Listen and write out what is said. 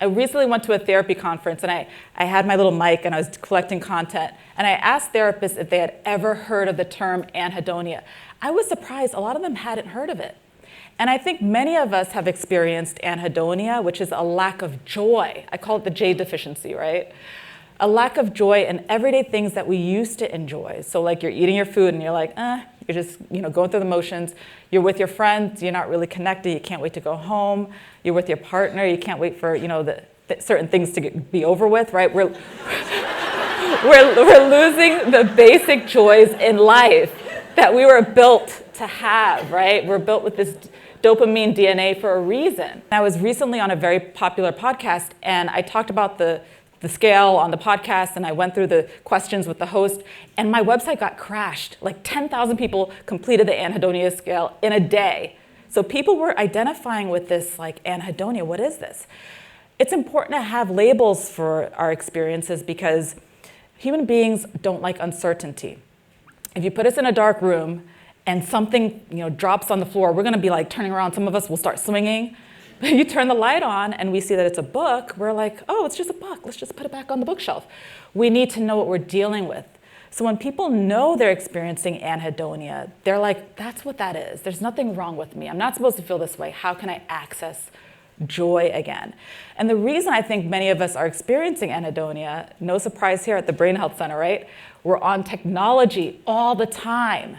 I recently went to a therapy conference and I had my little mic and I was collecting content, and I asked therapists if they had ever heard of the term anhedonia. I was surprised a lot of them hadn't heard of it. And I think many of us have experienced anhedonia, which is a lack of joy. I call it the J deficiency, right? A lack of joy in everyday things that we used to enjoy. So like you're eating your food and you're like, you're just going through the motions. You're with your friends, you're not really connected, you can't wait to go home. You're with your partner, you can't wait for the certain things to be over with, right? We're losing the basic joys in life that we were built to have, right? We're built with this dopamine DNA for a reason. I was recently on a very popular podcast and I talked about the scale on the podcast, and I went through the questions with the host, and my website got crashed. Like 10,000 people completed the anhedonia scale in a day. So people were identifying with this like anhedonia, what is this? It's important to have labels for our experiences because human beings don't like uncertainty. If you put us in a dark room and something drops on the floor, we're gonna be like turning around, some of us will start swinging. You turn the light on and we see that it's a book, we're like, oh, it's just a book. Let's just put it back on the bookshelf. We need to know what we're dealing with. So when people know they're experiencing anhedonia, they're like, that's what that is. There's nothing wrong with me. I'm not supposed to feel this way. How can I access joy again? And the reason I think many of us are experiencing anhedonia, no surprise here at the BrainHealth Center, right? We're on technology all the time.